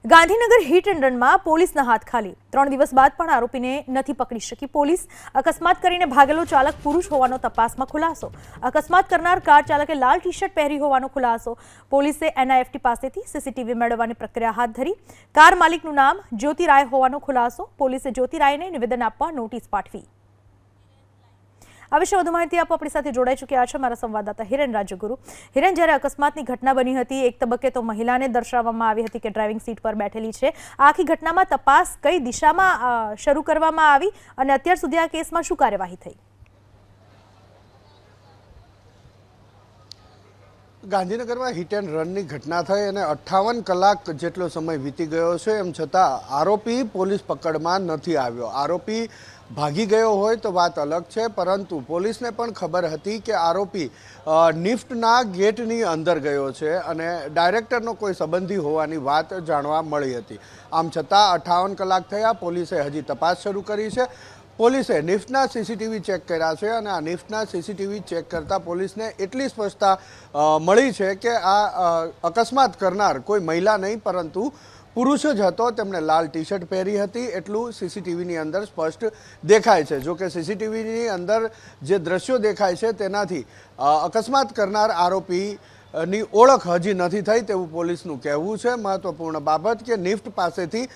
Gandhinagar hit and રનમાં પોલીસના હાથ ખાલી 3 દિવસ બાદ પણ આરોપીને નથી પકડી શકી પોલીસ। અકસ્માત કરીને ભાગેલો ચાલક પુરુષ હોવાનો તપાસમાં ખુલાસો। અકસ્માત કરનાર કાર ચાલકે લાલ ટી-શર્ટ પહેરી હોવાનો ખુલાસો। પોલીસે એનઆઈએફટી પાસેથી સીસીટીવી મેળવવાની પ્રક્રિયા હાથ ધરી। કાર માલિકનું નામ જ્યોતિ રાય હોવાનો ખુલાસો। પોલીસે જ્યોતિ રાયને નિવેદન આપવા નોટિસ પાઠવી। આ વિશે વધુ માહિતી આપવા આપણી સાથે જોડાઈ ચૂક્યા છે મારા સંવાદદાતા હિરેન રાજગુરુ। હિરેન, જ્યારે અકસ્માતની ઘટના બની હતી એક તબક્કે તો મહિલાને દર્શાવવામાં આવી હતી કે ડ્રાઇવિંગ સીટ પર બેઠેલી છે। આખી ઘટનામાં તપાસ કઈ દિશામાં શરૂ કરવામાં આવી અને અત્યાર સુધી આ કેસમાં શું કાર્યવાહી થઈ? ગાંધીનગરમાં હિટ એન્ડ રનની ઘટના થઈ અને 58 કલાક જેટલો સમય વીતી ગયો છે, એમ છતાં આરોપી પોલીસ પકડમાં નથી આવ્યો। આરોપી ભાગી ગયો હોય તો વાત અલગ છે, પરંતુ પોલીસને પણ ખબર હતી કે આરોપી નિફ્ટના ગેટની અંદર ગયો છે અને ડાયરેક્ટરનો કોઈ સંબંધી હોવાની વાત જાણવા મળી હતી। આમ છતાં 58 કલાક થયા, પોલીસે હજી તપાસ શરૂ કરી છે। પોલીસે નિફ્ટના સીસીટીવી ચેક કર્યા છે અને આ નિફ્ટના સીસીટીવી ચેક કરતાં પોલીસને એટલી સ્પષ્ટતા મળી છે કે આ અકસ્માત કરનાર કોઈ મહિલા નહીં પરંતુ પુરુષ જ હતો। તેમણે લાલ ટી શર્ટ પહેરી હતી એટલું સીસીટીવીની અંદર સ્પષ્ટ દેખાય છે। જો કે સીસીટીવીની અંદર જે દ્રશ્યો દેખાય છે તેનાથી અકસ્માત કરનાર આરોપીની ઓળખ હજી નથી થઈ તેવું પોલીસનું કહેવું છે। મહત્વપૂર્ણ બાબત કે નિફ્ટ પાસેથી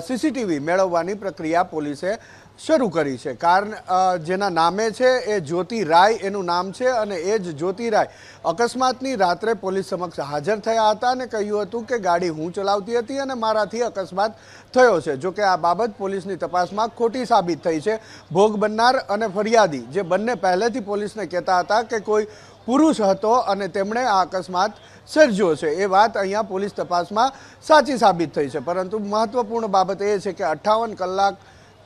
સીસીટીવી મેળવવાની પ્રક્રિયા પોલીસે શરૂ કરી છે। કારણ જેના નામે છે એ જ્યોતિ રાય એનું નામ છે અને એ જ જ્યોતિ રાય અકસ્માતની રાત્રે પોલીસ સમક્ષ હાજર થયા હતા અને કહ્યું હતું કે ગાડી હું ચલાવતી હતી અને મારાથી અકસ્માત થયો છે। જો કે આ બાબત પોલીસની તપાસમાં ખોટી સાબિત થઈ છે। ભોગ બનનાર અને ફરિયાદી જે બંને પહેલેથી પોલીસને કહેતા હતા કે કોઈ પુરુષ હતો અને તેમણે આ અકસ્માત સર્જ્યો છે, એ વાત અહીંયા પોલીસ તપાસમાં સાચી સાબિત થઈ છે। પરંતુ મહત્વપૂર્ણ બાબત એ છે કે 58 કલાક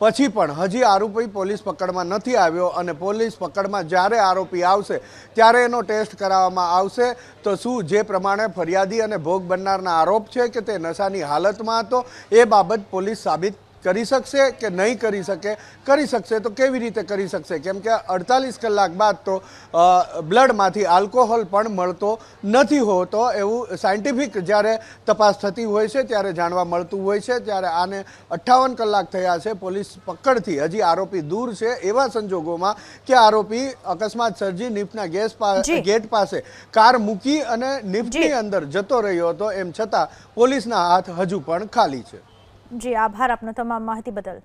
પછી પણ હજી આરોપી પોલીસ પકડમાં નથી આવ્યો અને પોલીસ પકડમાં જ્યારે આરોપી આવશે ત્યારે એનો ટેસ્ટ કરાવવામાં આવશે। તો શું જે પ્રમાણે ફરિયાદી અને ભોગ બનનારના આરોપ છે કે તે નશાની હાલતમાં હતો એ બાબત પોલીસ સાબિત કરી શકશે કે નહીં કરી શકે? કરી શકશે તો કેવી રીતે કરી શકશે? કેમ કે 48 કલાક બાદ તો બ્લડમાંથી આલ્કોહોલ પણ મળતો નથી હોતો એવું સાયન્ટિફિક જ્યારે તપાસ થતી હોય છે ત્યારે જાણવા મળતું હોય છે। ત્યારે આને 58 કલાક થયા છે, પોલીસ પકડથી હજી આરોપી દૂર છે। એવા સંજોગોમાં કે આરોપી અકસ્માત સર્જી નિફ્ટના ગેટ પાસે કાર મૂકી અને નિફ્ટની અંદર જતો રહ્યો હતો, એમ છતાં પોલીસના હાથ હજુ પણ ખાલી છે। જી, આભાર આપનો તમામ માહિતી બદલ।